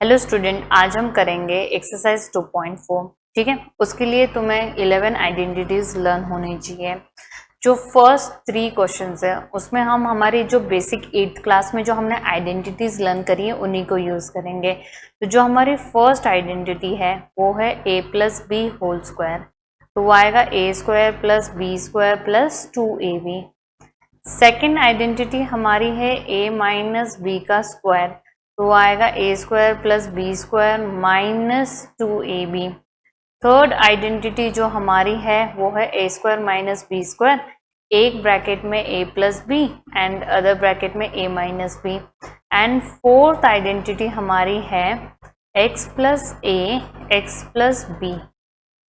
Hello student, आज हम करेंगे एक्सरसाइज 2.4। ठीक है, उसके लिए तुम्हें 11 आइडेंटिटीज लर्न होनी चाहिए। जो फर्स्ट 3 क्वेश्चंस है उसमें हम हमारी जो बेसिक 8th क्लास में जो हमने आइडेंटिटीज लर्न करी है उन्हीं को यूज करेंगे। तो जो हमारी फर्स्ट आइडेंटिटी है वो है a plus B whole square, तो वो आएगा a square plus B square plus 2ab। Second identity हमारी है a माइनस बी का स्क्वायर, तो आएगा a square plus B square minus 2ab। Third identity जो हमारी है वो है a square minus B square, एक ब्रैकेट में a plus B and other bracket में a minus B. And fourth identity हमारी है x plus a x plus B,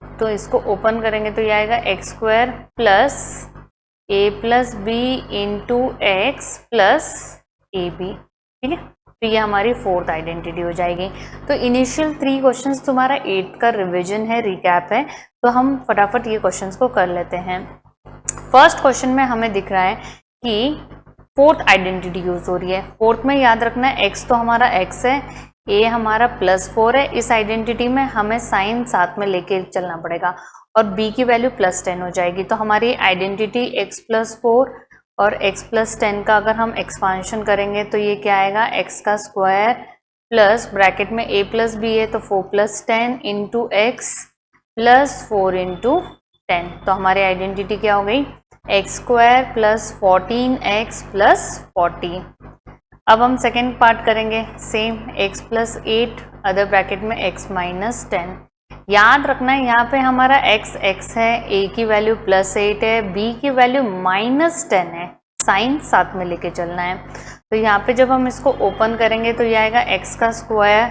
तो इसको ओपन करेंगे तो ये आएगा X square plus a plus B into x plus A B. ठीक है, तो ये हमारी फोर्थ आइडेंटिटी हो जाएगी। तो इनिशियल 3 क्वेश्चंस तुम्हारा 8th का रिवीजन है, रिकैप है, तो हम फटाफट ये क्वेश्चंस को कर लेते हैं। फर्स्ट क्वेश्चन में हमें दिख रहा है कि फोर्थ आइडेंटिटी यूज हो रही है। फोर्थ में याद रखना है x तो हमारा x है, a हमारा +4 है। इस आइडेंटिटी में हमें साइन साथ में लेके चलना पड़ेगा और b की वैल्यू +10 हो जाएगी। तो हमारी आइडेंटिटी x +4 और x प्लस 10 का अगर हम एक्सपांशन करेंगे तो ये क्या आएगा, x का स्क्वायर प्लस ब्रैकेट में a प्लस बी है तो 4 plus 10 into x plus 4 into 10। तो हमारी आइडेंटिटी क्या हो गई, x square plus 14x plus 40। अब हम सेकेंड पार्ट करेंगे same, x plus 8 other bracket में x माइनस 10। याद रखना है यहाँ पे हमारा x है, a की वैल्यू +8 है, b की वैल्यू -10 है, साइन साथ में लेके चलना है। तो यहाँ पे जब हम इसको ओपन करेंगे तो ये आएगा x का square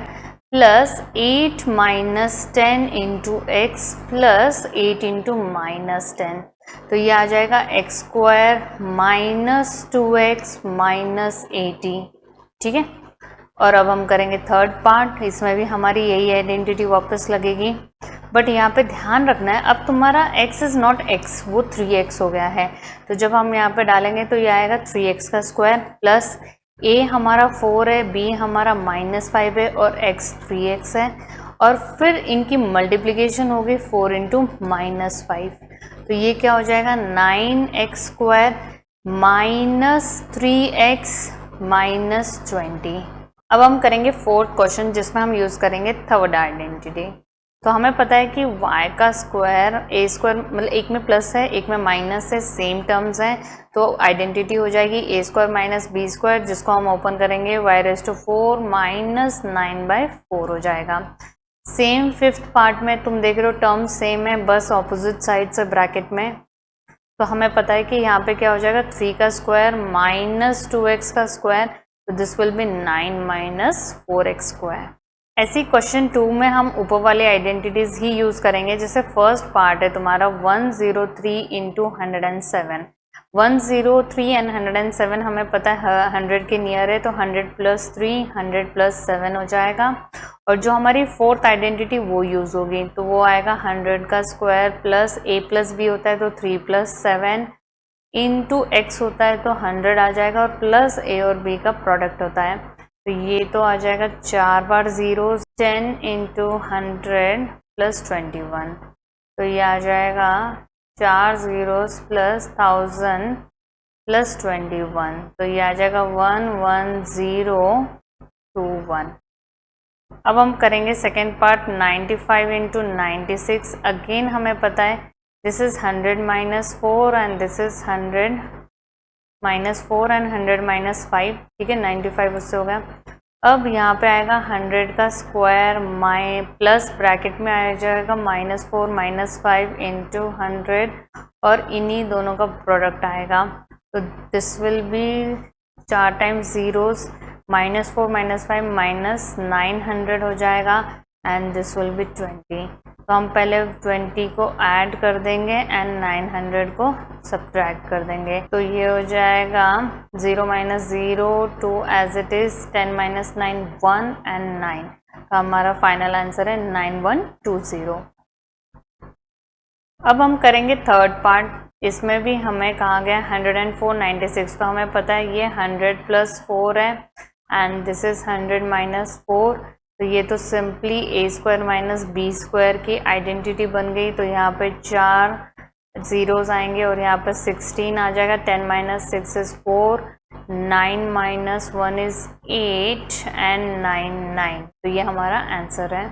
plus 8 minus 10 into x plus 8 into -10। तो ये आ जाएगा x square minus 2x minus 80। ठीक है, और अब हम करेंगे थर्ड पार्ट, इसमें भी हमारी यही आइडेंटिटी वापस लगेगी। बट यहाँ पे ध्यान रखना है अब तुम्हारा x इज नॉट x, वो 3x हो गया है। तो जब हम यहाँ पे डालेंगे तो ये आएगा 3x का स्क्वायर प्लस a हमारा 4 है, b हमारा -5 है और x 3x है, और फिर इनकी मल्टीप्लीकेशन होगी 4 इंटू -5। तो ये क्या हो जाएगा, 9x square minus 3x minus 20। अब हम करेंगे फोर्थ क्वेश्चन जिसमें हम यूज करेंगे थर्ड आइडेंटिटी। तो हमें पता है कि y का स्क्वायर a स्क्वायर, मतलब एक में प्लस है एक में माइनस है, सेम टर्म्स हैं, तो आइडेंटिटी हो जाएगी a square minus B square, जिसको हम ओपन करेंगे y⁴ माइनस 9/4 हो जाएगा। सेम फिफ्थ पार्ट में तुम देख रहे हो टर्म सेम है, बस ऑपोजिट साइड से ब्रैकेट में। तो हमें पता है कि यहाँ पे क्या हो जाएगा, 3 का स्क्वायर माइनस 2x का स्क्वायर, तो this will be 9 minus 4x square. ऐसी क्वेश्चन 2 में हम ऊपर वाले आइडेंटिटीज ही यूज करेंगे। जैसे फर्स्ट पार्ट है तुम्हारा 103 इंटू 107। 103 एंड 107 हमें पता है 100 के नियर है, तो 100 प्लस 3 100 प्लस 7 हो जाएगा। और जो हमारी फोर्थ आइडेंटिटी वो यूज होगी, तो वो आएगा 100 का square plus a plus B होता है तो 3 प्लस 7 इंटू एक्स होता है तो 100 आ जाएगा, और प्लस a और b का प्रोडक्ट होता है, तो ये तो आ जाएगा 4 बार 0, 10 इंटू 100 प्लस 21। तो ये आ जाएगा 4 zeros प्लस 1000 प्लस 21, तो ये आ जाएगा 11021। अब हम करेंगे सेकेंड पार्ट 95 इंटू 96। अगेन हमें पता है this is 100 minus 4 and this is 100 minus 4 and 100 minus 5। ठीक है, 95 उससे हो गया। अब यहाँ पे आएगा 100 का स्क्वायर प्लस ब्रैकेट में आ जाएगा -4 माइनस 5 इंटू 100, और इन्हीं दोनों का प्रोडक्ट आएगा, तो this will be 4 times zeros, -4 minus 5 minus 900 हो जाएगा, एंड दिस विल बी 20। तो हम पहले 20 को ऐड कर देंगे एंड 900 को सब्ट्रैक्ट कर देंगे, तो ये हो जाएगा 0 minus 0 2 as it is, 10 minus 9 1 and 9। तो हमारा फाइनल आंसर है 9120। अब हम करेंगे थर्ड पार्ट, इसमें भी हमें कहा गया 104 96। तो हमें पता है ये 100 प्लस 4 है एंड दिस इज 100 माइनस 4, तो ये तो सिंपली ए स्क्वायर माइनस बी स्क्वायर की आइडेंटिटी बन गई। तो यहाँ पे 4 जीरोस आएंगे और यहाँ पे 16 आ जाएगा। 10 minus 6 is 4, 9 minus 1 is 8 and 9 9। तो ये हमारा आंसर है।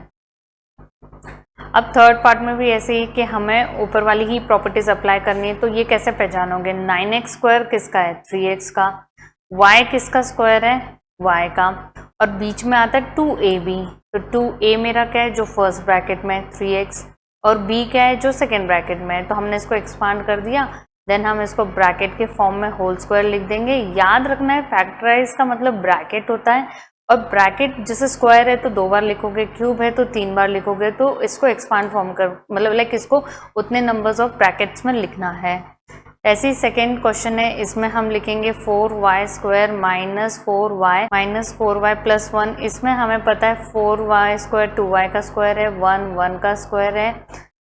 अब थर्ड पार्ट में भी ऐसे ही कि हमें ऊपर वाली ही प्रॉपर्टीज अप्लाई करनी है। तो ये कैसे पहचानोगे? 9x स्क्वायर किसका है? 3x का। y किसका स्क्वायर है? y का। और बीच में आता है 2ab। तो 2a मेरा क्या है? जो फर्स्ट ब्रैकेट में 3x, और b क्या है? जो सेकेंड ब्रैकेट में है। तो हमने इसको एक्सपांड कर दिया, देन हम इसको ब्रैकेट के फॉर्म में होल स्क्वायर लिख देंगे। याद रखना है फैक्टराइज का मतलब ब्रैकेट होता है, और ब्रैकेट जैसे स्क्वायर है तो 2 बार लिखोगे, क्यूब है तो 3 बार लिखोगे। तो इसको एक्सपांड फॉर्म कर मतलब लाइक इसको उतने नंबर्स ऑफ ब्रैकेट्स में लिखना है। ऐसे ही सेकेंड क्वेश्चन है, इसमें हम लिखेंगे 4y square minus 4y plus 1। इसमें हमें पता है 4y स्क्वायर 2y का स्क्वायर है, 1 1 का स्क्वायर है,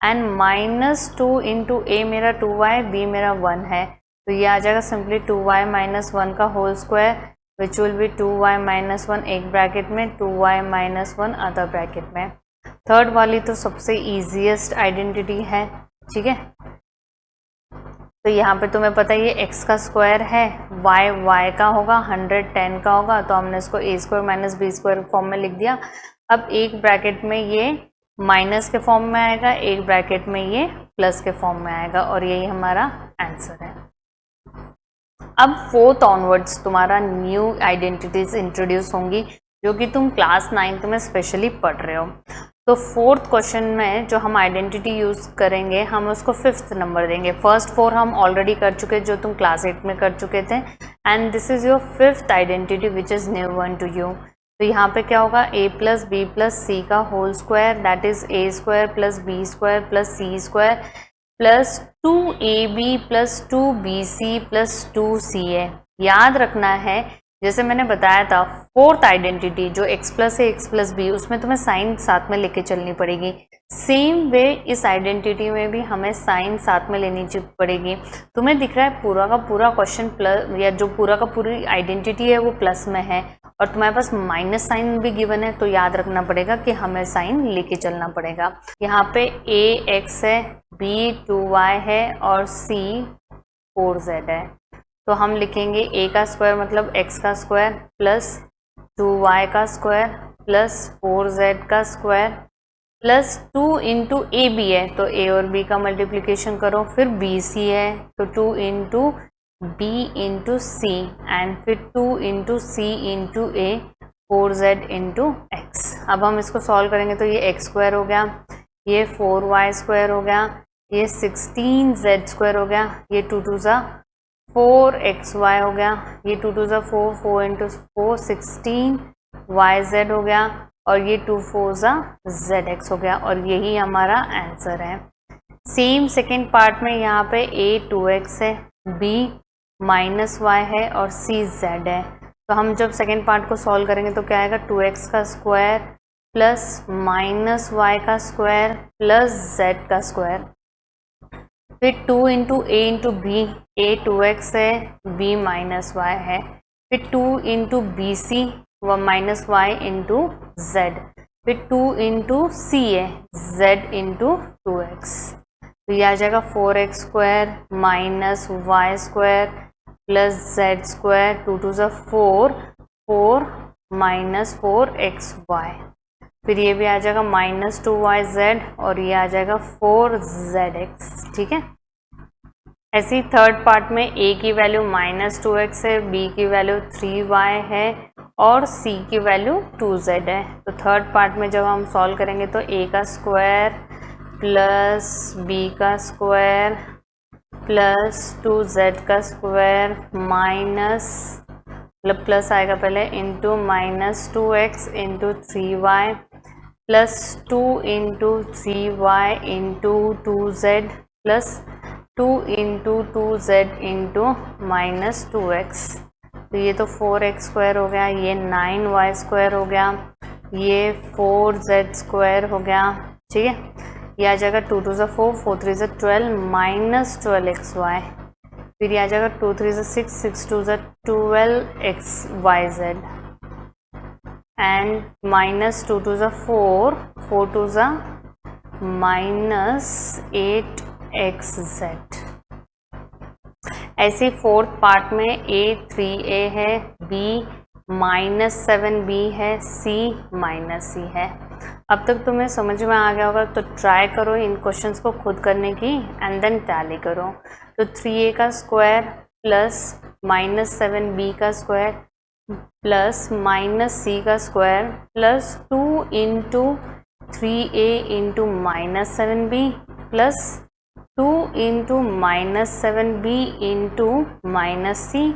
एंड माइनस 2 इंटू ए मेरा 2y, b मेरा 1 है। तो ये आ जाएगा सिंपली 2y माइनस 1 का whole square, which will be 2y minus 1 एक ब्रैकेट में, 2y माइनस 1 अदर ब्रैकेट में। थर्ड वाली तो सबसे ईजीएस्ट आइडेंटिटी है, ठीक है। तो यहाँ पे तुम्हें पता है ये x का स्क्वायर है, y का होगा, 110 का होगा। तो हमने इसको a square minus B square form में लिख दिया। अब एक ब्रैकेट में ये माइनस के फॉर्म में आएगा, एक ब्रैकेट में ये प्लस के फॉर्म में आएगा, और यही हमारा आंसर है। अब फोर्थ ऑनवर्ड्स तुम्हारा न्यू आइडेंटिटीज इंट्रोड्यूस होंगी, जो कि तुम क्लास 9 में स्पेशली पढ़ रहे हो। तो फोर्थ क्वेश्चन में जो हम आइडेंटिटी यूज करेंगे, हम उसको 5th नंबर देंगे। फर्स्ट 4 हम ऑलरेडी कर चुके, जो तुम क्लास 8 में कर चुके थे, and this is your 5th identity which is new one to you. तो यहाँ पे क्या होगा? a plus B plus C का whole square, that is a square plus B square plus C square plus 2ab plus 2bc plus 2ca। याद रखना है, जैसे मैंने बताया था, फोर्थ आइडेंटिटी जो x प्लस है x प्लस बी, उसमें तुम्हें साइन साथ में लेके चलनी पड़ेगी। सेम वे इस आइडेंटिटी में भी हमें साइन साथ में लेनी पड़ेगी। तुम्हें दिख रहा है पूरा का पूरा क्वेश्चन प्लस, या जो पूरा का पूरी आइडेंटिटी है वो प्लस में है, और तुम्हारे पास माइनस साइन भी गिवन है। तो याद रखना पड़ेगा कि हमें साइन लेके चलना पड़ेगा। यहाँ पे a x है, b 2y है, और c 4z है। तो हम लिखेंगे a का स्क्वायर मतलब x का स्क्वायर प्लस 2y का स्क्वायर प्लस 4z का square plus 2 into A B है, तो a और b का मल्टीप्लिकेशन करो। फिर bc है, तो 2 into b into C, and फिर 2 into C into a, 4z into x। अब हम इसको सॉल्व करेंगे तो ये x स्क्वायर हो गया, ये 4y स्क्वायर हो गया, ये 16z स्क्वायर हो गया, ये 2 2 ज़ा 4xy हो गया, ये 2 2 ज़ा 4, 4 इंटू 4 16yz हो गया, और ये 2 4 ज़ा zx हो गया, और यही हमारा आंसर है। सेम सेकेंड पार्ट में यहाँ पे a 2x है, b माइनस y है, और c z है। तो हम जब सेकेंड पार्ट को सॉल्व करेंगे तो क्या आएगा? 2x का स्क्वायर प्लस माइनस y का स्क्वायर प्लस z का स्क्वायर, फिर 2 into A into B, a 2x है, b माइनस y है, फिर 2 इंटू बी सी व माइनस y इंटू z, फिर 2 इंटू सी है, z इंटू 2x। तो ये आ जाएगा 4x square minus y square plus z square, 2 2 ज़ा 4, 4 माइनस 4xy, फिर ये भी आ जाएगा माइनस 2yz, और ये आ जाएगा 4zx, ठीक है। ऐसे ही थर्ड पार्ट में a की वैल्यू माइनस 2x है, b की वैल्यू 3y है, और c की वैल्यू 2z है। तो थर्ड पार्ट में जब हम सॉल्व करेंगे तो a का स्क्वायर प्लस b का स्क्वायर प्लस 2z का स्क्वायर माइनस, मतलब प्लस आएगा पहले, into minus 2x into 3y plus 2 into 3y into 2z plus 2 into 2z into minus 2x। तो ये तो 4x स्क्वायर हो गया, ये 9y स्क्वायर हो गया, ये 4z स्क्वायर हो गया, ठीक है। ये आ जाएगा 2 2 ज़ा 4, 4 3 ज़ा 12 माइनस 12xy, फिर ये आ जाएगा 2 3 ज़ा 6, 6 2 ज़ा 12xyz। एंड माइनस 2 टू ज़ा 4, 4 टू ज़ा माइनस 8xz। ऐसे फोर्थ पार्ट में a 3a है, b -7b है, c -c है। अब तक तुम्हें समझ में आ गया होगा, तो ट्राई करो इन क्वेश्चंस को खुद करने की एंड देन टैली करो। तो 3a का स्क्वायर प्लस -7b का स्क्वायर प्लस -c का square plus 2 into 3a into -7b plus 2 into -7b into -c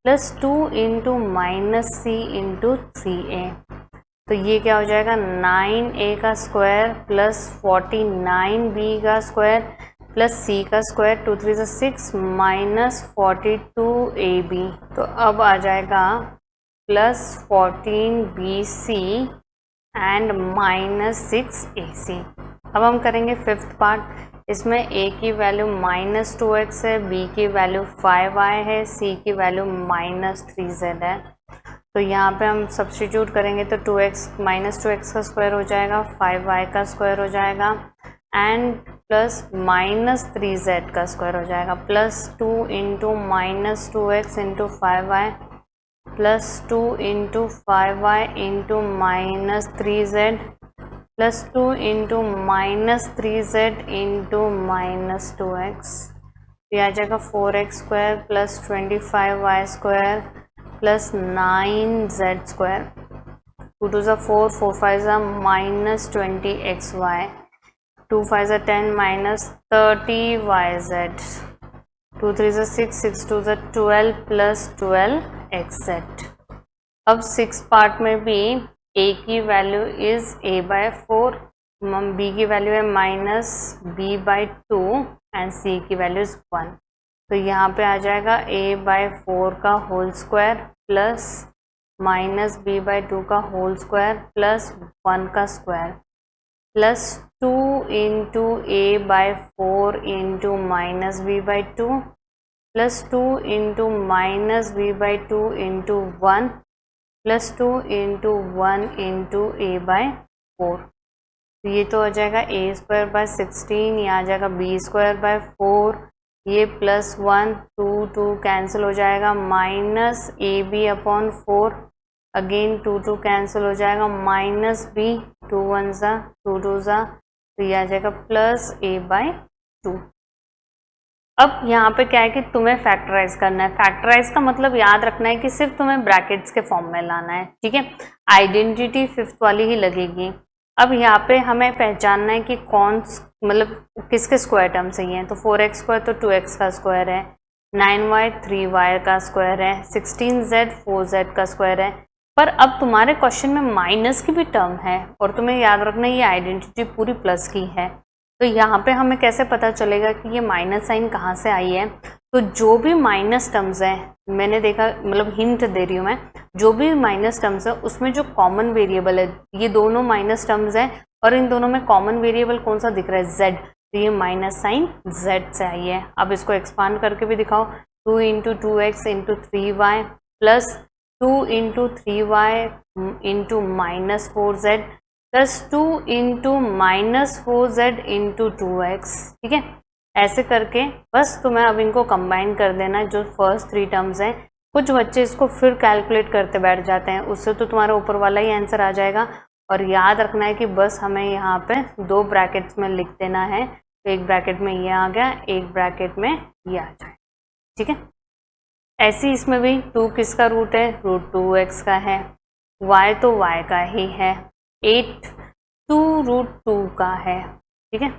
plus 2 into -c into 3a। तो ये क्या हो जाएगा, 9a का स्क्वायर प्लस 49b का स्क्वायर प्लस c का स्क्वायर, 2 3 6 माइनस 42ab। तो अब आ जाएगा plus 14bc and minus 6ac। अब हम करेंगे फिफ्थ पार्ट। इसमें a की वैल्यू -2x है, b की वैल्यू 5y है, c की वैल्यू -3z है। तो यहाँ पे हम सब्स्टिट्यूट करेंगे तो 2x का स्क्वायर हो जाएगा, 5y का स्क्वायर हो जाएगा एंड प्लस -3z का स्क्वायर हो जाएगा, plus 2 into -2x into 5y plus 2 into 5y into -3z plus 2 into -3z into -2x। ये आ जाएगा 4x square plus 25y square plus 9z square. 2 2 ज़ा 4, 4 5 ज़ा -20xy, 2 5 ज़ा 10 -30yz, 2 3 ज़ा 6, 6 2 ज़ा 12 प्लस 12xz। अब 6 पार्ट में भी a की वैल्यू इज a/4, b की वैल्यू है -b/2 एंड c की वैल्यू इज 1। तो यहाँ पे आ जाएगा a/4 का होल स्क्वायर प्लस -b/2 का होल स्क्वायर प्लस 1 का square plus 2 into a/4 into -b/2 plus 2 into -b/2 into 1 plus 2 into 1 into a/4। तो ये तो हो जाएगा a²/16, ये आ जाएगा b²/4, ये प्लस 1 2 2 कैंसिल हो जाएगा, माइनस ab/4, अगेन 2 2 कैंसिल हो जाएगा, माइनस b, 2 1 ज़ा 2 2 ज़ा, तो ये आ जाएगा प्लस a/2। अब यहाँ पे क्या है कि तुम्हें फैक्टराइज करना है। फैक्टराइज का मतलब याद रखना है कि सिर्फ तुम्हें ब्रैकेट्स के फॉर्म में लाना है, ठीक है। आइडेंटिटी फिफ्थ वाली ही लगेगी। अब यहाँ पे हमें पहचानना है कि कौन मतलब किसके स्क्वायर टर्म सही है। तो 4x स्क्वायर तो 2x का स्क्वायर है, 9y 3y का स्क्वायर है, 16z 4z का स्क्वायर है। पर अब तुम्हारे क्वेश्चन में माइनस की भी टर्म है और तुम्हें याद रखना है ये आइडेंटिटी पूरी प्लस की है। तो यहाँ पे हमें कैसे पता चलेगा कि ये माइनस साइन कहाँ से आई है। तो जो भी माइनस टर्म्स हैं, मैंने देखा, मतलब हिंट दे रही हूँ मैं, जो भी माइनस टर्म्स है उसमें जो कॉमन वेरिएबल है, ये दोनों माइनस टर्म्स हैं और इन दोनों में कॉमन वेरिएबल कौन सा दिख रहा है, z। तो ये माइनस साइन z से आई है। अब इसको एक्सपांड करके भी दिखाओ, 2 into 2x into 3y plus 2 into 3y into -4z plus 2 into -4z into 2x, ठीक है। ऐसे करके बस तुम्हें अब इनको कंबाइन कर देना है, जो फर्स्ट 3 टर्म्स हैं। कुछ बच्चे इसको फिर कैलकुलेट करते बैठ जाते हैं, उससे तो तुम्हारा ऊपर वाला ही आंसर आ जाएगा। और याद रखना है कि बस हमें यहाँ पे 2 ब्रैकेट्स में लिख देना है। तो एक ब्रैकेट में ये आ गया, एक ब्रैकेट में ये आ जाए, ठीक है। ऐसे इसमें भी 2 किसका रूट है, √2x का है, y तो y का ही है, 8 2√2 का है, ठीक है।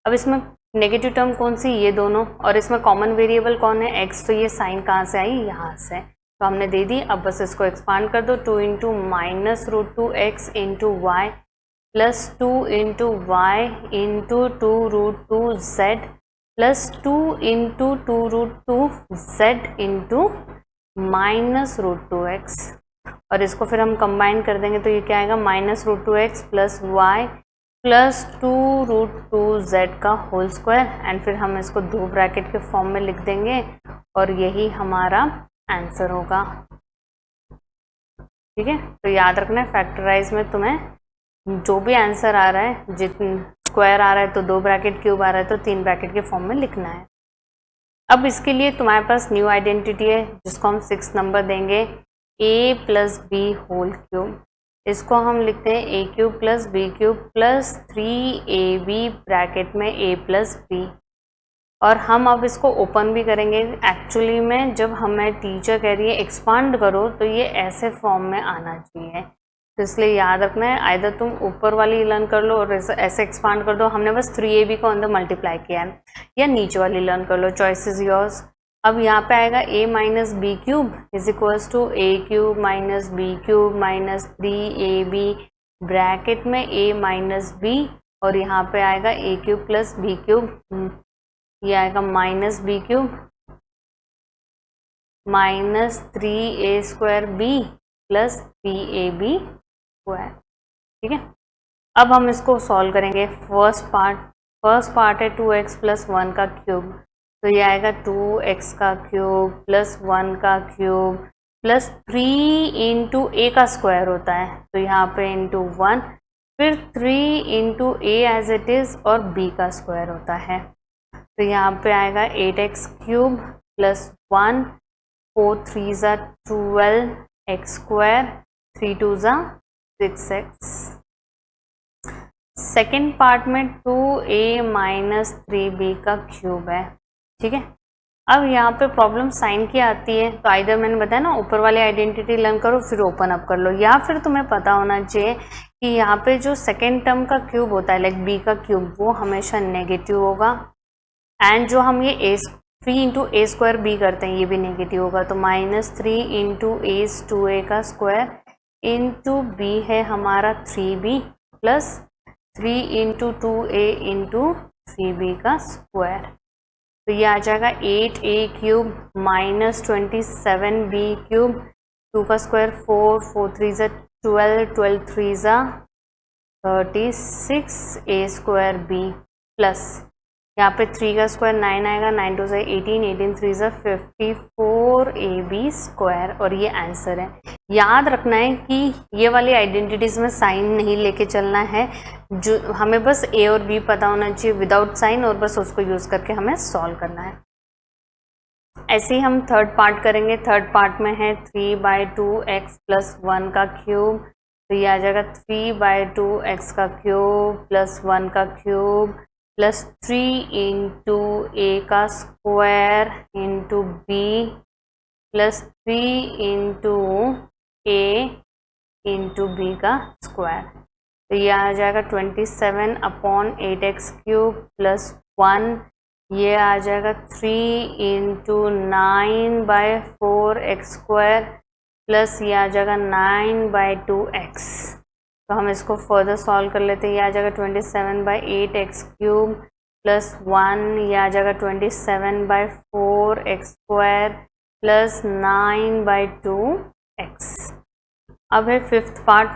अब इसमें नेगेटिव टर्म कौन सी, ये दोनों, और इसमें कॉमन वेरिएबल कौन है, x। तो ये साइन कहाँ से आई, यहाँ से, तो हमने दे दी। अब बस इसको एक्सपांड कर दो, 2 into -√2x into Y plus 2 into Y into 2√2z plus 2 into 2√2z into -√2x। और इसको फिर हम कंबाइन कर देंगे तो ये क्या आएगा, -√2x plus Y plus 2√2z का होल स्क्वायर। एंड फिर हम इसको 2 ब्रैकेट के फॉर्म में लिख देंगे और यही हमारा आंसर होगा। ठीक है, तो याद रखना है फैक्टराइज में तुम्हें जो भी आंसर आ रहा है, जितने स्क्वायर आ रहा है तो 2 ब्रैकेट, क्यूब आ रहा है तो 3 ब्रैकेट के फॉर्म में लिखना है। अब इसके लिए तुम्हारे पास न्यू आइडेंटिटी है जिसको हम 6 नंबर देंगे, a plus B whole cube. इसको हम लिखते हैं A cube plus B cube plus 3ab bracket में a प्लस बी। और हम अब इसको ओपन भी करेंगे। एक्चुअली में जब हमें टीचर कह रही है एक्सपांड करो तो ये ऐसे फॉर्म में आना चाहिए, तो इसलिए याद रखना है आइदर तुम ऊपर वाली लर्न कर लो और ऐसे एक्सपांड कर दो, हमने बस 3ab को अंदर मल्टीप्लाई किया है, या नीचे वाली लर्न कर लो, चॉइस इज योर्स। अब यहाँ पे आएगा a minus B cube is equals to A cube minus B cube minus 3ab bracket में a माइनस बी, और यहाँ पे आएगा A cube plus B cube, ये आएगा minus B cube minus 3a square B plus 3ab square. ठीक है, अब हम इसको सॉल्व करेंगे। फर्स्ट पार्ट है 2x प्लस 1 का क्यूब, तो ये आएगा 2x का क्यूब प्लस 1 का क्यूब प्लस 3 इंटू ए का स्क्वायर होता है, तो यहाँ पे इंटू 1, फिर 3 into A as it is और b का स्क्वायर होता है, तो यहाँ पे आएगा 8x क्यूब प्लस 1, 4 3 ज़ा 12x स्क्वायर, 3 2 ज़ा 6x। सेकेंड पार्ट में 2a माइनस 3b का क्यूब है। ठीक है, अब यहाँ पे प्रॉब्लम साइन की आती है, तो आइदर मैंने बताया ना ऊपर वाली आइडेंटिटी लर्न करो फिर ओपन अप कर लो, या फिर तुम्हें पता होना चाहिए कि यहाँ पे जो सेकेंड टर्म का क्यूब होता है लाइक b का क्यूब वो हमेशा नेगेटिव होगा, एंड जो हम ये 3 इंटू ए स्क्वायर बी करते हैं ये भी नेगेटिव होगा, तो माइनस 3 इंटू ए 2a का स्क्वायर इंटू बी है हमारा 3b plus 3 into 2a into 3b का स्क्वायर, तो ये आ जाएगा 8a cube minus 27b cube, 2 का स्क्वायर 4, 4 3 ज़ा 12, 12 3 ज़ा 36a स्क्वायर b प्लस यहाँ पे 3 का स्क्वायर 9 आएगा, 9 2 ज़ा 18, 18 3 ज़ा 54ab स्क्वायर, और ये आंसर है। याद रखना है कि ये वाली आइडेंटिटीज में साइन नहीं लेके चलना है, जो हमें बस a और b पता होना चाहिए विदाउट साइन, और बस उसको यूज करके हमें सॉल्व करना है। ऐसे ही हम थर्ड पार्ट करेंगे। थर्ड पार्ट में है 3/2x प्लस 1 का क्यूब, तो ये आ जाएगा 3/2x का क्यूब प्लस 1 का क्यूब प्लस 3 इंटू ए का square into B plus 3 into A into B का स्क्वायर, तो ये आ जाएगा 27/8x क्यूब प्लस 1, ये आ जाएगा 3 इंटू 9/4x स्क्वायर प्लस ये आ जाएगा 9/2x। तो हम इसको फर्दर सॉल्व कर लेते हैं। ये आ जाएगा 27/8x क्यूब प्लस 1, ये आ जाएगा 27/4x स्क्वायर प्लस 9/2x। अब है fifth part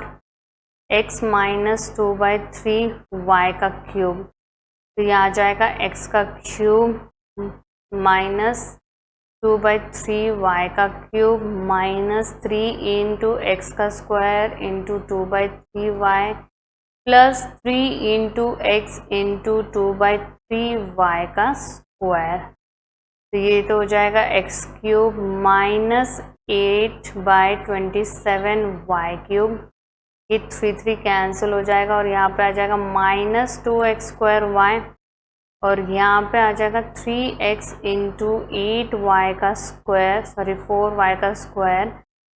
x minus 2/3y का क्यूब, तो ये आ जाएगा x का क्यूब माइनस 2/3y का क्यूब माइनस 3 इंटू एक्स का square into 2/3y plus 3 into x into 2/3y का स्क्वायर, तो ये तो हो जाएगा x cube minus 8/27y cube, ये 3 कैंसिल हो जाएगा और यहाँ पे आ जाएगा माइनस 2x स्क्वायर y, और यहाँ पे आ जाएगा 3x इंटू 8y का स्क्वायर, सॉरी 4y का स्क्वायर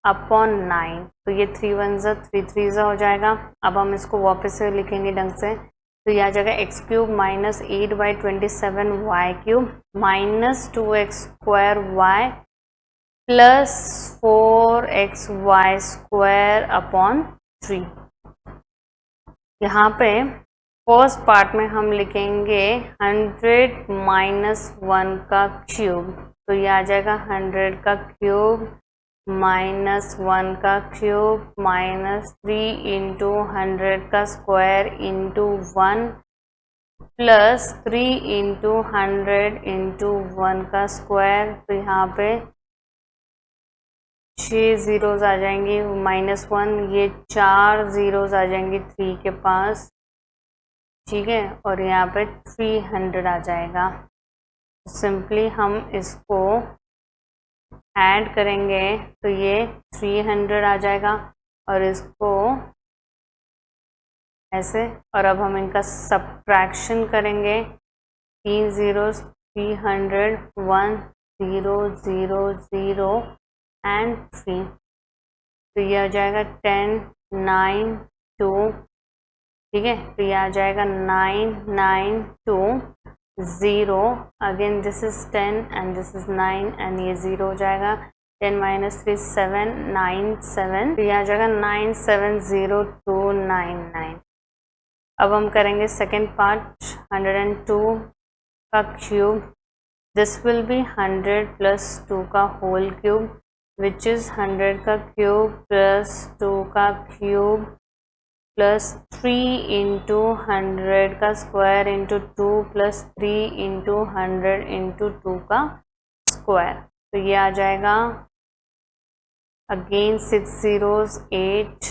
अपॉन 9, तो ये 3 1 ज़ा 3 3 ज़ा हो जाएगा। अब हम इसको वापस से लिखेंगे ढंग से, तो ये आ जाएगा x cube minus 8/27y cube minus 2x square y plus 4xy square upon 3। यहाँ पे फर्स्ट पार्ट में हम लिखेंगे 100 माइनस 1 का क्यूब, तो ये आ जाएगा 100 का क्यूब माइनस 1 का क्यूब माइनस 3 इंटू 100 का square into 1 plus 3 into 100 into 1 का स्क्वायर, तो यहाँ पे 6 ज़ीरोज़ आ जाएंगी, -1, ये 4 ज़ीरोज़ आ जाएंगी 3 के पास, ठीक है, और यहाँ पे 300 आ जाएगा। सिंपली हम इसको ऐड करेंगे तो ये 300 आ जाएगा और इसको ऐसे, और अब हम इनका सब्ट्रैक्शन करेंगे। 3 ज़ीरोज़, 300, 1 0 0 0 एंड 3, तो ये आ जाएगा 10 9 2, ठीक है, तो ये आ जाएगा 9 9 2 0, again this is 10 and this is 9 and ये 0 हो जाएगा। 10 - 3 7 9 7, तो ये आ जाएगा 970299। अब हम करेंगे सेकेंड पार्ट, 102 का क्यूब। दिस विल बी 100 + 2 का होल क्यूब, विच इज़ 100 का क्यूब प्लस 2 का क्यूब प्लस 3 × 100 का स्क्वायर इंटू 2 प्लस 3 × 100 × 2 का स्क्वायर, तो ये आ जाएगा अगेन 6 ज़ीरोज़ 8,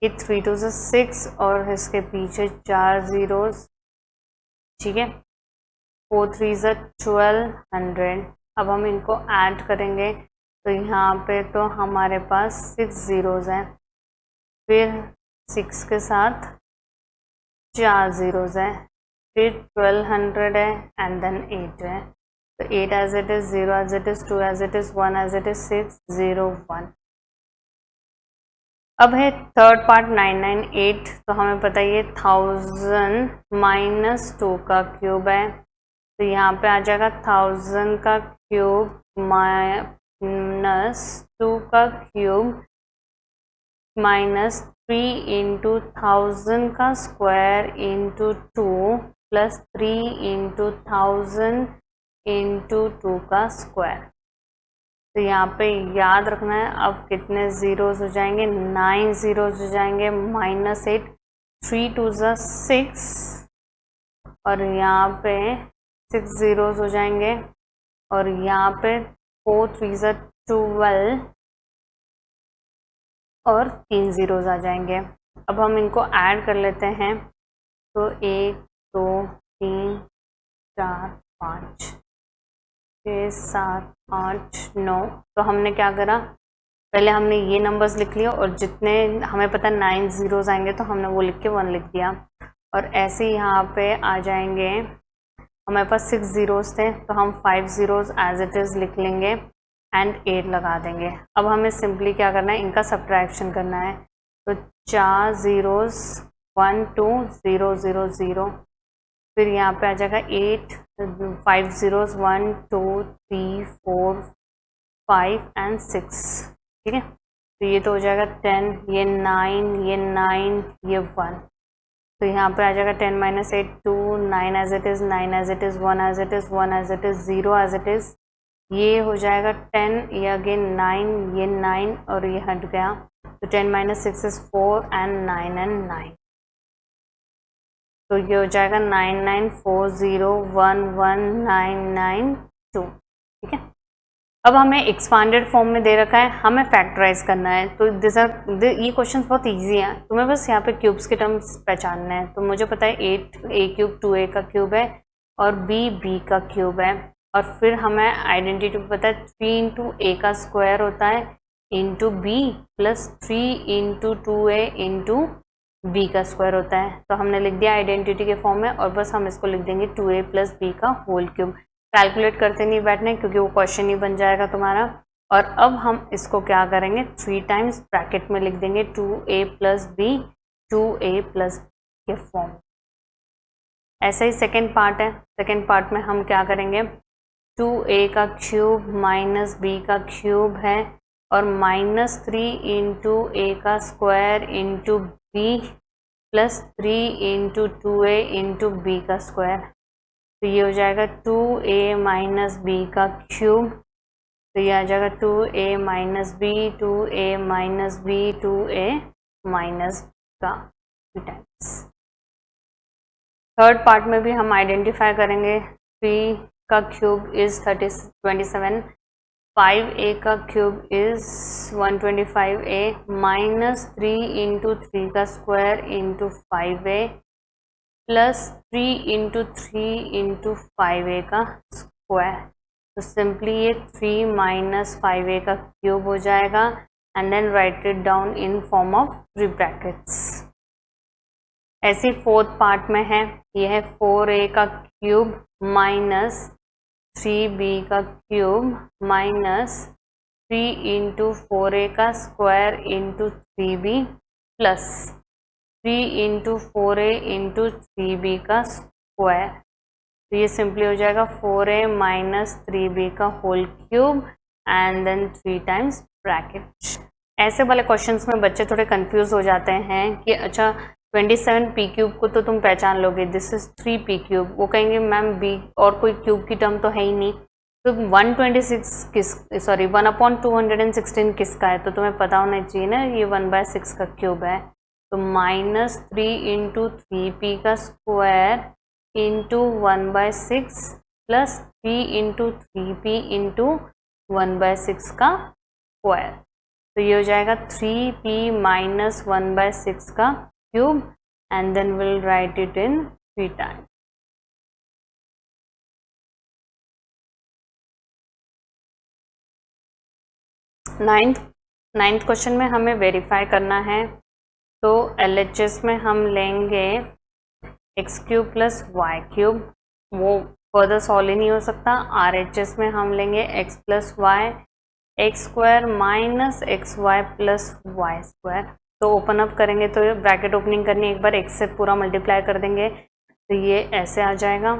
ये 3 2 6 और इसके पीछे 4 ज़ीरोज़, ठीक है, 4 3 1200। अब हम इनको ऐड करेंगे तो यहाँ पे तो हमारे पास 6 ज़ीरोज़ हैं, फिर 6 के साथ 4 ज़ीरोज़ हैं, फिर 1200 है एंड देन 8 है, तो 8 as it is, 0 as it is, 2 as it is, 1 as it is, 6 0 1। अब है थर्ड पार्ट 998, तो हमें पता है ये 1000 - 2 का क्यूब है, तो यहाँ पे आ जाएगा 1000 का क्यूब -2 का क्यूब -3 × 1000 का स्क्वायर इंटू 2 प्लस 3 × 1000 इंटू 2 का स्क्वायर। तो यहाँ पे याद रखना है, अब कितने ज़ीरोज़ हो जाएंगे, 9 ज़ीरोज़ हो जाएंगे, -8, 3 2 6, और यहाँ पे 6 ज़ीरोज़ हो जाएंगे, और यहाँ पे 4 3 12 और 3 ज़ीरोज़ आ जाएंगे। अब हम इनको ऐड कर लेते हैं, तो 1 2 3 4 5 6 7 8 9, तो हमने क्या करा, पहले हमने ये नंबर्स लिख लिया और जितने हमें पता 9 ज़ीरोज़ आएंगे तो हमने वो लिख के 1 लिख दिया, और ऐसे यहाँ पे आ जाएंगे, हमारे पास 6 ज़ीरोज़ थे तो हम 5 ज़ीरोज़ एज इट इज़ लिख लेंगे एंड 8 लगा देंगे। अब हमें सिंपली क्या करना है, इनका सब्ट्रैक्शन करना है, तो 4 ज़ीरोज़ 1 2 0 0 0, फिर यहाँ पे आ जाएगा 8 5 ज़ीरोज़ 1 2 3 4 5 एंड 6, ठीक है, तो ये तो हो जाएगा 10, ये 9, ये 9, ये 1, तो यहाँ पे आ जाएगा 10 - 8 2, 9 as it is, 9 as it is, 1 as it is, 1 as it is, 0 as it is, ये हो जाएगा 10, ये अगेन 9, ये 9 और ये हट गया, तो 10 - 6 इज़ 4 एंड 9 एंड 9, तो ये हो जाएगा 9940119992, ठीक है। अब हमें एक्सपांडेड फॉर्म में दे रखा है, हमें फैक्टराइज करना है, तो ये क्वेश्चन बहुत इजी हैं, तुम्हें बस यहाँ पे क्यूब्स के टर्म्स पहचानना है। तो मुझे पता है 8a क्यूब 2a का क्यूब है और b का क्यूब है, और फिर हमें आइडेंटिटी पता है 3 × a का स्क्वायर होता है into b plus 3 × 2a into b का स्क्वायर होता है, तो हमने लिख दिया आइडेंटिटी के फॉर्म में, और बस हम इसको लिख देंगे 2a + b का होल क्यूब। कैलकुलेट करते नहीं बैठने क्योंकि वो क्वेश्चन ही बन जाएगा तुम्हारा। और अब हम इसको क्या करेंगे, 3 टाइम्स ब्रैकेट में लिख देंगे 2a + b 2a + के फॉर्म। ऐसा ही सेकेंड पार्ट है, सेकेंड पार्ट में हम क्या करेंगे, 2a का क्यूब - b का क्यूब है और -3 × a का square into b plus 3 × 2a into b का स्क्वायर, तो ये हो जाएगा 2a - b का क्यूब, तो ये आ जाएगा 2a - b 2a - b 2a का 3 टाइम्स। थर्ड पार्ट में भी हम आइडेंटिफाई करेंगे, 3 का क्यूब इज़ 27, 5a का cube is 125a minus 3 into 3 का square into 5a plus 3 into 3 into 5a का स्क्वायर। तो सिंपली ये 3 माइनस 5a का क्यूब हो जाएगा and then write it down in form of 3 brackets. ऐसे फोर्थ पार्ट में है, ये है 4a का क्यूब माइनस 3b का क्यूब माइनस 3 इंटू 4a का square into 3b plus 3 into 4a into 3b का स्क्वायर। तो ये सिंपली हो जाएगा 4a माइनस 3b का whole cube and then 3 times bracket. ऐसे वाले क्वेश्चंस में बच्चे थोड़े कंफ्यूज हो जाते हैं कि अच्छा 27 पी क्यूब को तो तुम पहचान लोगे, दिस इज 3 पी क्यूब। वो कहेंगे मैम बी और कोई क्यूब की टर्म तो है ही नहीं, तो 1/216 किसका है, तो तुम्हें पता होना चाहिए ना ये 1/6 का क्यूब है। तो माइनस 3 इंटू 3p का square into 1/6 plus 3 into 3p into 1/6 का स्क्वायर। तो ये हो जाएगा 3p माइनस 1/6 का cube and then will write it in 3 times. Ninth question में हमें वेरीफाई करना है, तो LHS में हम लेंगे x cube plus y cube, वो फर्दर सॉल्व ही नहीं हो सकता। RHS में हम लेंगे x plus y x square minus x y plus Y square. तो ओपन अप करेंगे तो ब्रैकेट ओपनिंग करनी, एक बार एक्स से पूरा मल्टीप्लाई कर देंगे तो ये ऐसे आ जाएगा।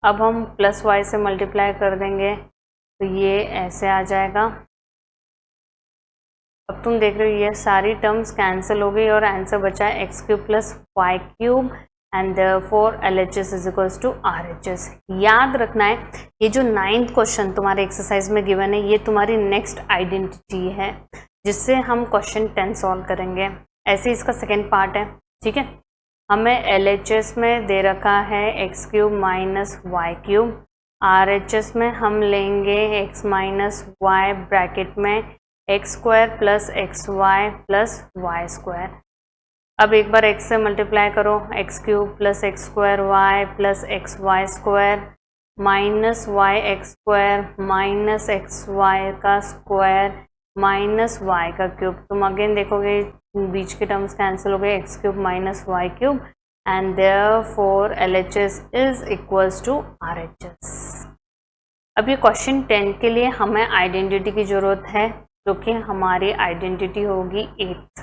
अब हम प्लस वाई से मल्टीप्लाई कर देंगे तो ये ऐसे आ जाएगा। अब तुम देख रहे हो ये सारी टर्म्स कैंसिल हो गई और आंसर बचा है x cube plus y cube and therefore LHS is equals to RHS। याद रखना है ये जो 9th क्वेश्चन तुम्हारे एक्सरसाइज में गिवन है ये तुम्हारी नेक्स्ट आइडेंटिटी है जिससे हम क्वेश्चन 10 सॉल्व करेंगे। ऐसे इसका सेकेंड पार्ट है, ठीक है। हमें LHS में दे रखा है x cube minus y cube, RHS में हम लेंगे एक्स माइनस वाई ब्रैकेट में x square plus x y plus Y square. अब एक बार x से मल्टीप्लाई करो, x cube plus x square y plus x Y square minus y x square minus x y का square minus y का cube. तुम again देखोगे बीच के टर्म्स कैंसिल हो गए, x cube minus y cube and therefore LHS is equals to RHS। अब ये क्वेश्चन 10 के लिए हमें आइडेंटिटी की जरूरत है, जो कि हमारी आइडेंटिटी होगी 8th,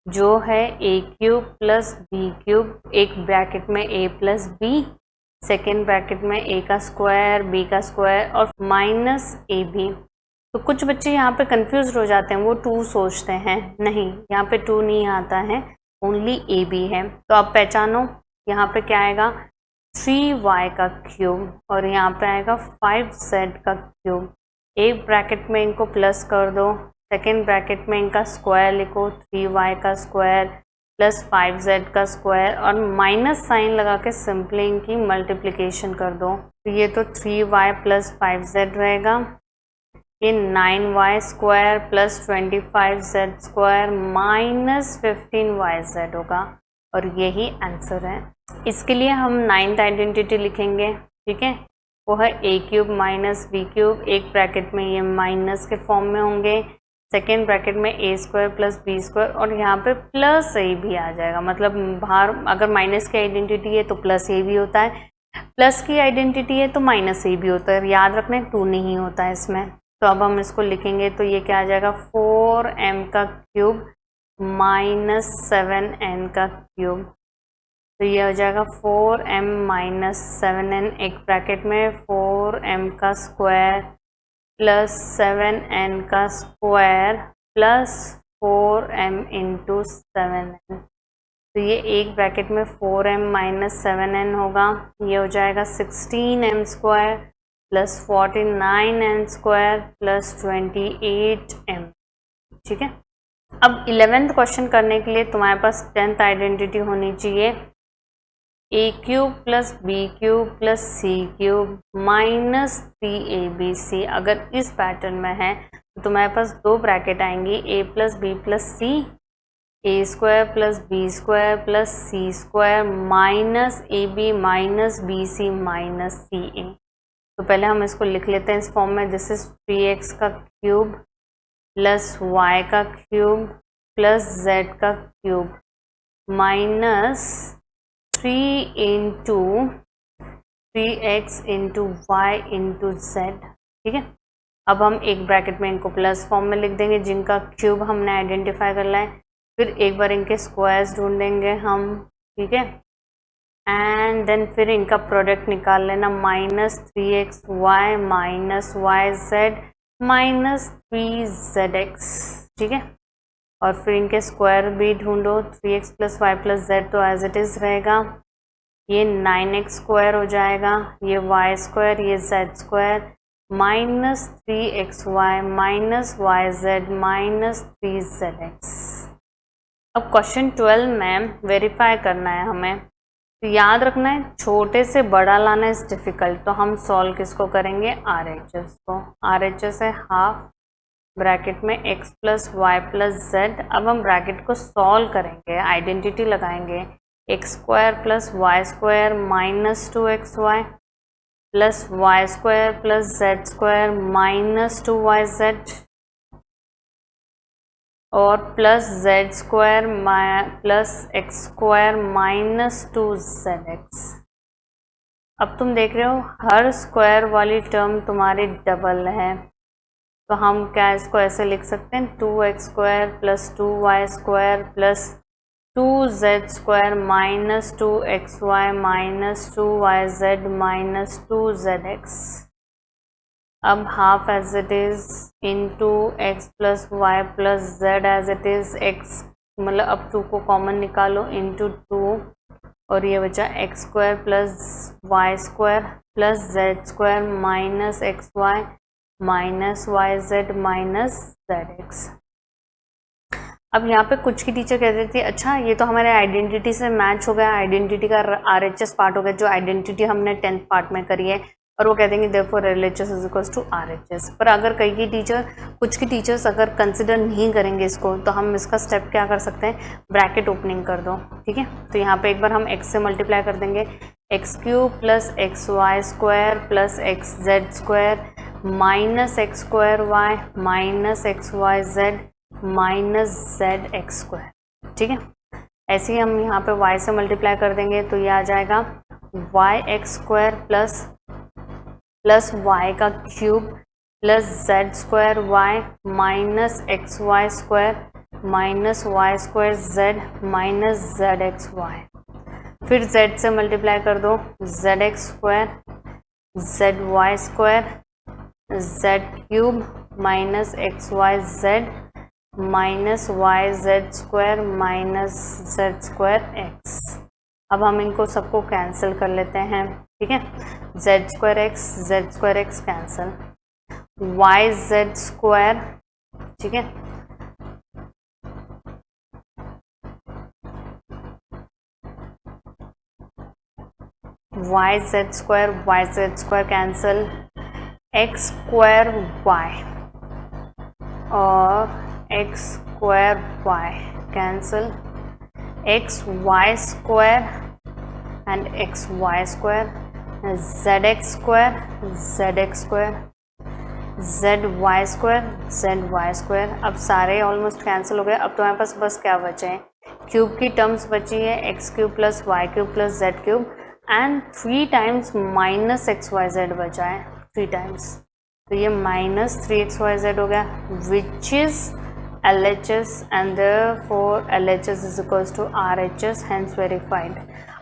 जो है a cube plus B cube, एक ब्रैकेट में a plus b, second bracket में a का स्क्वायर b का स्क्वायर और माइनस ab। तो कुछ बच्चे यहाँ पे कंफ्यूज हो जाते हैं, वो 2 सोचते हैं, नहीं यहाँ पे 2 नहीं आता है, ओनली ab है। तो आप पहचानो यहाँ पे क्या आएगा 3y का क्यूब और यहाँ पे आएगा 5z का क्यूब। एक ब्रैकेट में इनको प्लस कर दो, सेकेंड ब्रैकेट में इनका स्क्वायर लिखो 3y का स्क्वायर प्लस 5z का स्क्वायर और माइनस साइन लगा के सिंपली इनकी मल्टीप्लिकेशन कर दो। तो ये तो 3y प्लस 5z रहेगा, ये 9y square plus 25z square minus 15yz होगा और यही आंसर है। इसके लिए हम 9th आइडेंटिटी लिखेंगे, ठीक है, वो है a cube minus B cube, एक ब्रैकेट में ये माइनस के फॉर्म में होंगे, सेकेंड ब्रैकेट में a square plus B square और यहाँ पे प्लस a भी आ जाएगा। मतलब बाहर अगर माइनस की आइडेंटिटी है तो प्लस a भी होता है, प्लस की आइडेंटिटी है तो माइनस a भी होता है। याद रखना 2 नहीं होता है इसमें। तो अब हम इसको लिखेंगे तो ये क्या आ जाएगा 4m का क्यूब माइनस 7n का क्यूब। तो ये हो जाएगा 4m माइनस 7n, एक ब्रैकेट में 4m का स्क्वायर प्लस 7n का square plus 4m into 7n। तो ये एक ब्रैकेट में 4m माइनस 7n होगा, ये हो जाएगा 16m square plus 49n square plus 28m, ठीक है। अब 11th क्वेश्चन करने के लिए तुम्हारे पास 10th आइडेंटिटी होनी चाहिए। A cube plus B cube plus C cube minus 3abc। अगर इस पैटर्न में है तो तुम्हारे पास दो ब्रैकेट आएंगी, A plus B plus C, A square plus B square plus C square minus A B minus B C minus C A. तो पहले हम इसको लिख लेते हैं इस फॉर्म में। दिस इज 3x का क्यूब प्लस y का क्यूब प्लस z का cube minus 3 into 3x into y into z। ठीक है, अब हम एक ब्रैकेट में इनको प्लस फॉर्म में लिख देंगे जिनका क्यूब हमने आइडेंटिफाई करना है। फिर एक बार इनके स्क्वायर्स ढूंढेंगे हम, ठीक है, एंड देन फिर इनका प्रोडक्ट निकाल लेना, minus 3xy minus yz minus 3zx। ठीक है, और फिर इनके स्क्वायर भी ढूंढो, 3x plus Y plus Z तो एज इट इज रहेगा, ये 9x स्क्वायर हो जाएगा, ये y स्क्वायर, ये z square minus 3xy minus yz minus 3zx। अब क्वेश्चन 12 में वेरीफाई करना है हमें, तो याद रखना है छोटे से बड़ा लाना इज डिफिकल्ट। तो हम सॉल्व किसको करेंगे, RHS को। RHS है हाफ ब्रैकेट में x plus Y plus z. अब हम ब्रैकेट को सॉल्व करेंगे, आइडेंटिटी लगाएंगे, x square plus Y square minus 2xy plus Y square plus Z square minus 2yz और plus Z square plus x square minus 2zx। अब तुम देख रहे हो हर स्क्वायर वाली टर्म तुम्हारी डबल है, तो हम क्या इसको ऐसे लिख सकते हैं, 2x square plus 2y square plus 2z square minus 2xy minus 2yz minus 2zx। अब half as it is into x plus Y plus z as it is, x मतलब अब 2 को कॉमन निकालो इंटू 2 और ये बचा x square plus Y square plus Z square minus x Y minus Y Z minus Z x. अब यहाँ पे कुछ की टीचर कहती थी अच्छा ये तो हमारे आइडेंटिटी से मैच हो गया, आइडेंटिटी का RHS पार्ट हो गया, जो आइडेंटिटी हमने 10th पार्ट में करी है, और वो कह देंगे therefore LHS is equals to RHS। पर अगर कुछ की टीचर्स अगर कंसिडर नहीं करेंगे इसको, तो हम इसका स्टेप क्या कर सकते हैं, ब्रैकेट ओपनिंग कर दो। ठीक है, तो यहाँ पे एक बार हम x से मल्टीप्लाई कर देंगे, x cube plus x Y square plus x z square minus x square Y minus x Y Z minus Z x square. ठीक है, ऐसे ही हम यहाँ पे y से मल्टीप्लाई कर देंगे, तो ये आ जाएगा Y x square plus Y का cube plus Z square Y minus x Y square minus Y square Z minus Z X Y. फिर z से मल्टीप्लाई कर दो, Z x square Z Y square Z cube minus x Y Z minus Y Z square minus Z square X. अब हम इनको सबको cancel कर लेते हैं। ठीक है, Z square X cancel, Y Z square, ठीक है, Y Z square cancel, X square Y और X square Y cancel, X Y square and X Y square, Z x square Z Y square. अब सारे almost cancel हो गए। अब तुम्हारे पास बस क्या बचे हैं, क्यूब की टर्म्स बची है, x cube plus y cube plus z cube and 3 times minus x Y z बचा है, 3 टाइम्स, तो ये माइनस 3xyz हो गया, which is LHS and therefore LHS is equals to RHS, hence verified।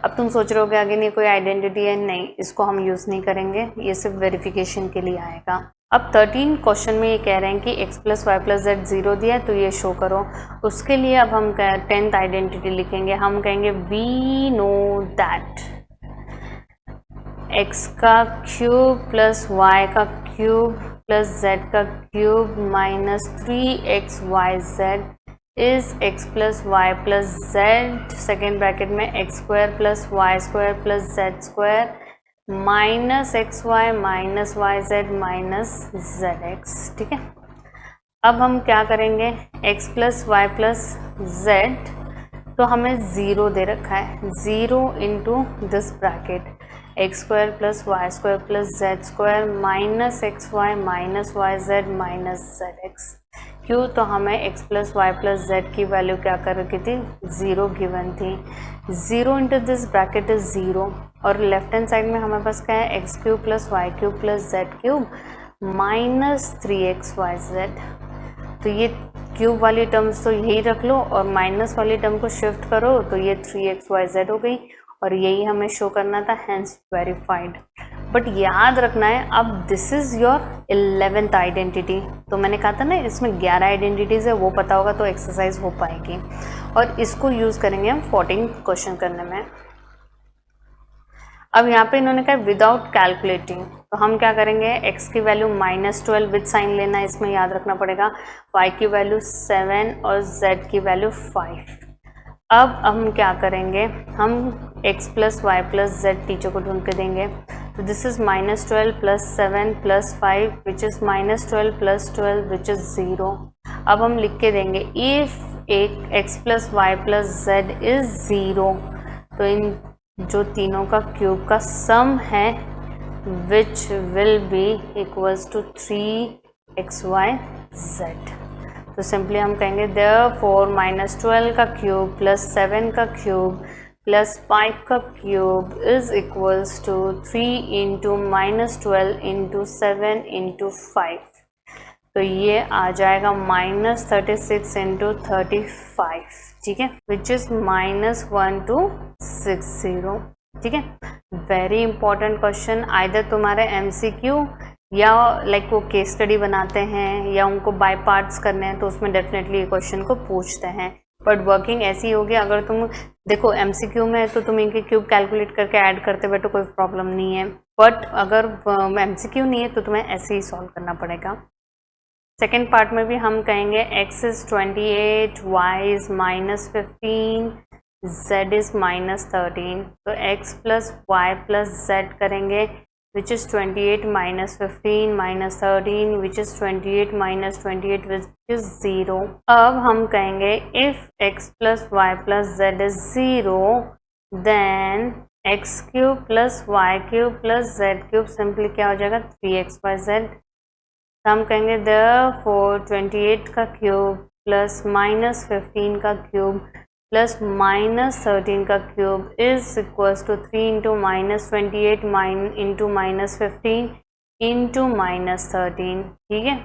अब तुम सोच रहे हो कि अगेन ये कोई आइडेंटिटी है, नहीं, इसको हम यूज़ नहीं करेंगे, ये सिर्फ वेरिफिकेशन के लिए आएगा। अब 13 क्वेश्चन में ये कह रहे हैं कि x plus Y plus z 0 दिया है तो ये शो करो। उसके लिए अब हम 10th आइडेंटिटी लिखेंगे, हम कहेंगे वी नो दैट x का क्यूब प्लस y का क्यूब प्लस z का cube minus 3xyz is x plus Y plus Z, second bracket में x square plus Y square plus Z square minus x Y minus Y Z minus Z X. ठीक है, अब हम क्या करेंगे, x plus Y plus Z, तो हमें 0 दे रखा है, 0 into this bracket X square plus Y square plus Z square minus x Y minus Y Z minus Z x. क्यों, तो हमें x plus Y plus z की वैल्यू क्या कर रखी थी, 0 गिवन थी। 0 इंटू दिस ब्रैकेट इज 0 और लेफ्ट हैंड साइड में हमारे पास क्या है, x cube plus y cube plus z cube minus 3xyz। तो ये क्यूब वाली टर्म्स तो यही रख लो और माइनस वाली टर्म को शिफ्ट करो तो ये 3xyz हो गई और यही हमें शो करना था, हैंस वेरीफाइड। बट याद रखना है, अब this is your 11th identity. तो मैंने कहा था ना इसमें 11 आइडेंटिटीज है, वो पता होगा तो एक्सरसाइज हो पाएगी और इसको यूज करेंगे हम 14 क्वेश्चन करने में। अब यहाँ पे इन्होंने कहा विदाउट कैलकुलेटिंग, तो हम क्या करेंगे, x की वैल्यू -12 विद साइन लेना है, इसमें याद रखना पड़ेगा, y की वैल्यू 7 और z की वैल्यू 5। अब हम क्या करेंगे, हम x plus Y plus z teacher को ढूंढ के देंगे। तो this is -12 plus 7 plus 5 which is -12 plus 12 which is 0। अब हम लिख के देंगे इफ एक x plus Y plus z is 0, तो इन जो तीनों का क्यूब का सम है which will be equals to 3xyz। तो सिंपली हम कहेंगे देयरफॉर -12 का क्यूब प्लस 7 का क्यूब प्लस 5 का cube is equals to 3 into -12 into 7 into 5। तो ये आ जाएगा -36 इंटू 35। ठीक है, विच इज -1260। ठीक है, वेरी इंपॉर्टेंट क्वेश्चन, आइदर तुम्हारे MCQ या लाइक वो केस स्टडी बनाते हैं या उनको बाय पार्ट्स करने हैं तो उसमें डेफिनेटली ये क्वेश्चन को पूछते हैं। बट वर्किंग ऐसी होगी, अगर तुम देखो MCQ में है तो तुम इनके क्यूब कैलकुलेट करके ऐड करते बैठो, कोई प्रॉब्लम नहीं है। बट अगर MCQ नहीं है तो तुम्हें ऐसे ही सॉल्व करना पड़ेगा। सेकेंड पार्ट में भी हम कहेंगे x is 28, y is -15, z is -13। तो x plus Y plus z करेंगे which is 28 minus 15 minus 13 which is 28 minus 28 which is 0। अब हम कहेंगे if x plus y plus z is 0 then x cube plus y cube plus z cube simply क्या हो जाएगा 3xyz। तो हम कहेंगे therefore 28 का क्यूब प्लस -15 का क्यूब प्लस -13 का cube is equals to 3 into -28 into -15 into -13। ठीक है,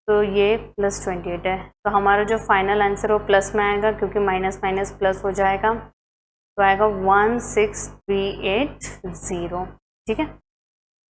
तो ये +28 है। तो हमारा जो फाइनल आंसर वो प्लस में आएगा क्योंकि माइनस माइनस प्लस हो जाएगा, तो आएगा 16380। ठीक है,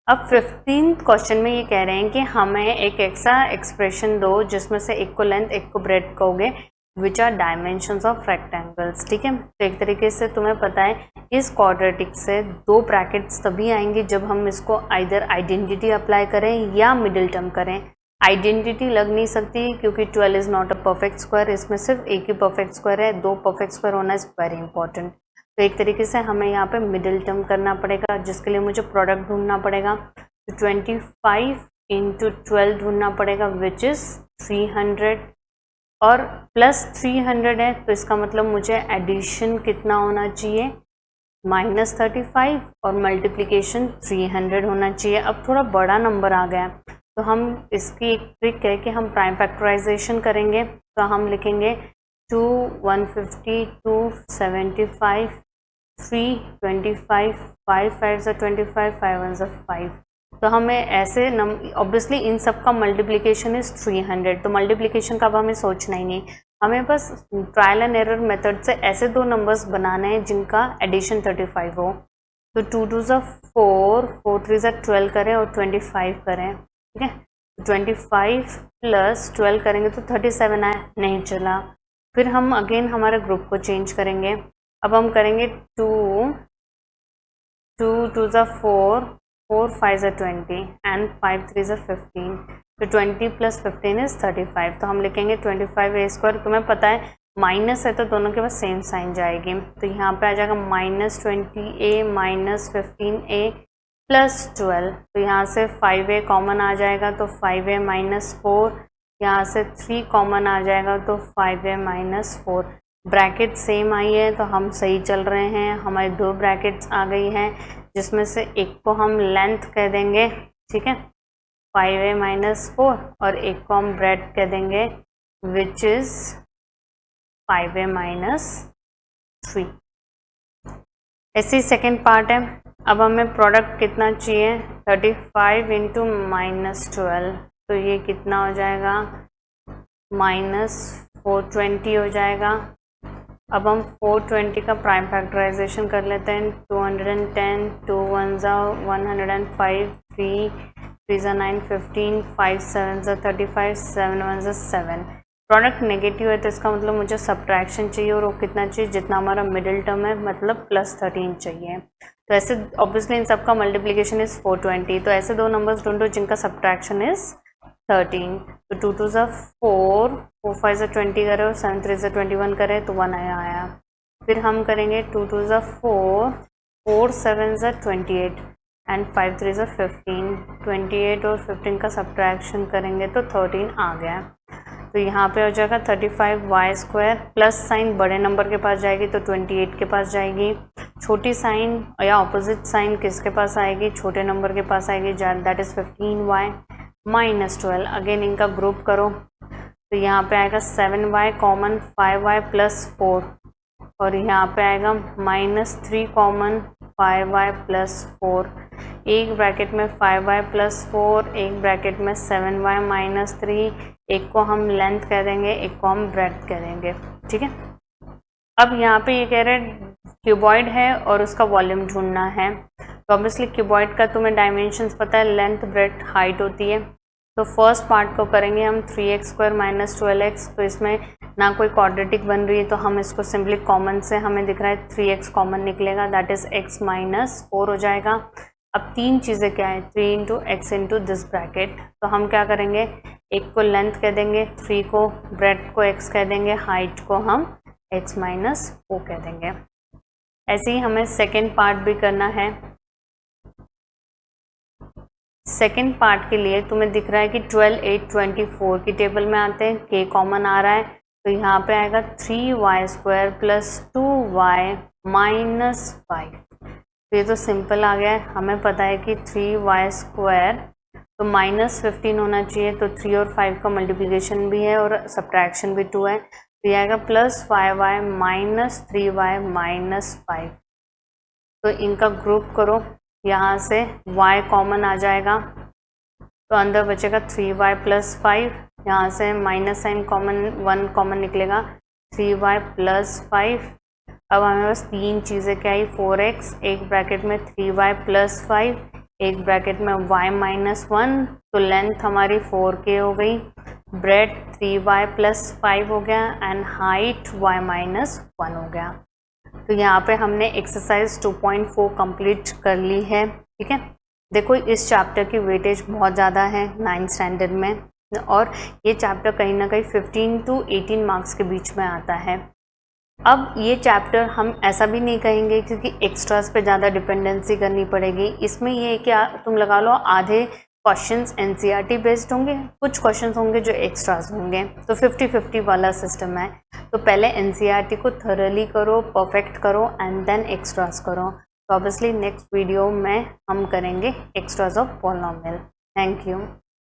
अब 15th क्वेश्चन में ये कह रहे हैं कि हमें एक ऐसा एक्सप्रेशन दो जिसमें से एक को लेंथ एक को ब्रेड कहोगे which are dimensions of rectangles. ठीक है, तो एक तरीके से तुम्हें पता है इस क्वाड्रेटिक से दो ब्रैकेट्स तभी आएंगे जब हम इसको आइदर आइडेंटिटी अप्लाई करें या मिडिल टर्म करें। आइडेंटिटी लग नहीं सकती क्योंकि 12 is not a perfect square, इसमें सिर्फ एक ही परफेक्ट स्क्वायर है, दो परफेक्ट स्क्वायर होना इज वेरी इंपॉर्टेंट। तो एक तरीके से हमें यहाँ पे मिडिल टर्म करना पड़ेगा जिसके लिए मुझे प्रोडक्ट ढूंढना पड़ेगा। तो 25 इंटू 12 ढूंढना पड़ेगा विच इज 300 और प्लस 300 है तो इसका मतलब मुझे एडिशन कितना होना चाहिए -35 और मल्टीप्लिकेशन 300 होना चाहिए। अब थोड़ा बड़ा नंबर आ गया तो हम इसकी एक ट्रिक है कि हम प्राइम फैक्टराइजेशन करेंगे। तो हम लिखेंगे 2 150 2 75 3 25 5 5 25 5 1 5। तो हमें ऐसे ऑब्वियसली इन सब का मल्टीप्लिकेशन इज 300, तो मल्टीप्लिकेशन का अब हमें सोचना ही नहीं, हमें बस ट्रायल एंड एरर मेथड से ऐसे दो नंबर्स बनाने हैं जिनका एडिशन 35 हो। तो 2 2 4 4 3 12 करें और 25 करें। ठीक है, 25 प्लस 12 करेंगे तो 37 आए, नहीं चला। फिर हम अगेन हमारे ग्रुप को चेंज करेंगे। अब हम करेंगे 2 2 2 4 4 5 20 and 5 3 15। तो 20 + 15 इज 35। तो हम लिखेंगे 25a²। तुम्हें पता है माइनस है तो दोनों के पास सेम साइन जाएगी, तो यहाँ पे आ जाएगा -20a - 15a + 12। तो यहाँ से 5a कॉमन आ जाएगा तो 5a - 4, यहाँ से 3 कॉमन आ जाएगा तो 5a - 4। ब्रैकेट सेम आई है तो हम सही चल रहे हैं। हमारी 2 ब्रैकेट्स आ गई हैं जिसमें से एक को हम लेंथ कह देंगे, ठीक है, 5a - 4, और एक को हम ब्रेड कह देंगे विच इज 5a - 3। ऐसी सेकेंड पार्ट है। अब हमें प्रोडक्ट कितना चाहिए, 35 × -12, तो ये कितना हो जाएगा, -420 हो जाएगा। अब हम 420 का प्राइम फैक्टराइजेशन कर लेते हैं। 210, 2 1 105, 3 3 9 15, 5 7 35, 7 1 7। प्रोडक्ट नेगेटिव है तो इसका मतलब मुझे सब्ट्रैक्शन चाहिए, और वो कितना चाहिए, जितना हमारा मिडिल टर्म है, मतलब +13 चाहिए। तो ऐसे ऑब्वियसली इन सबका मल्टीप्लिकेशन इज 420। तो ऐसे 2 नंबर्स ढूंढो जिनका सब्ट्रैक्शन इज 13। तो 2 2 4, 4 5 20 करे, 7 3 21 करे तो 1 आया। फिर हम करेंगे 2 2 4, 4 7 28 एंड 5 3 15। 28 और 15 का सब्ट्रैक्शन करेंगे तो 13 आ गया। तो यहाँ पे हो जाएगा 35y² प्लस साइन बड़े नंबर के पास जाएगी तो 28 के पास जाएगी। छोटी साइन या ऑपोजिट साइन किसके पास आएगी, छोटे नंबर के पास आएगी, दैट इज 15y - 12। अगेन इनका ग्रुप करो तो यहाँ पे आएगा 7y कॉमन, 5y + 4, और यहाँ पे आएगा -3 कॉमन, 5y + 4। एक ब्रैकेट में 5y + 4, एक ब्रैकेट में 7y - 3। एक को हम लेंथ कह देंगे, एक को हम ब्रेड्थ कह देंगे, ठीक है। अब यहाँ पे ये कह रहे हैं क्यूबॉइड है और उसका वॉल्यूम ढूंढना है। तो ऑब्वियसली क्यूबॉइड का तुम्हें डायमेंशंस पता है, लेंथ ब्रेड्थ हाइट होती है। तो फर्स्ट पार्ट को करेंगे हम 3x² - 12x। तो इसमें ना कोई क्वाड्रेटिक बन रही है तो हम इसको सिंपली कॉमन से, हमें दिख रहा है 3x कॉमन निकलेगा, दैट इज x - 4 हो जाएगा। अब 3 चीज़ें क्या है, 3 × x × दिस ब्रैकेट। तो हम क्या करेंगे, एक को लेंथ कह देंगे, 3 को ब्रेड्थ को x कह देंगे, हाइट को हम x - 4 कह देंगे। ऐसे ही हमें सेकेंड पार्ट भी करना है। सेकेंड पार्ट के लिए तुम्हें दिख रहा है कि 12 8 24 की टेबल में आते हैं, k कॉमन आ रहा है तो यहाँ पे आएगा 3y² + 2y - 5। तो ये तो सिंपल आ गया है। हमें पता है कि 3y² तो -15 होना चाहिए, तो 3 और 5 का मल्टीप्लिकेशन भी है और सब्ट्रैक्शन भी 2 है, तो ये आएगा +5y - 3y - 5। तो इनका ग्रुप करो, यहाँ से y कॉमन आ जाएगा तो अंदर बचेगा 3y + 5, यहाँ से माइनस साइन कॉमन, 1 कॉमन निकलेगा, 3y + 5। अब हमें बस 3 चीज़ें क्या आई, 4x, एक ब्रैकेट में 3y + 5, एक ब्रैकेट में y - 1। तो लेंथ हमारी 4k हो गई, ब्रेड्थ 3y + 5 हो गया एंड हाइट y - 1 हो गया। तो यहाँ पे हमने एक्सरसाइज 2.4 कंप्लीट कर ली है, ठीक है। देखो इस चैप्टर की वेटेज बहुत ज़्यादा है 9th स्टैंडर्ड में, और ये चैप्टर कहीं ना कहीं 15 to 18 मार्क्स के बीच में आता है। अब ये चैप्टर हम ऐसा भी नहीं कहेंगे क्योंकि एक्स्ट्रास पे ज़्यादा डिपेंडेंसी करनी पड़ेगी। इसमें ये क्या तुम लगा लो, आधे क्वेश्चंस एनसीईआरटी बेस्ड होंगे, कुछ क्वेश्चंस होंगे जो एक्स्ट्रास होंगे, तो 50-50 वाला सिस्टम है। तो पहले एनसीईआरटी को थॉरली करो, परफेक्ट करो एंड देन एक्स्ट्रास करो। तो ऑब्वियसली नेक्स्ट वीडियो में हम करेंगे extras of polynomial. Thank you.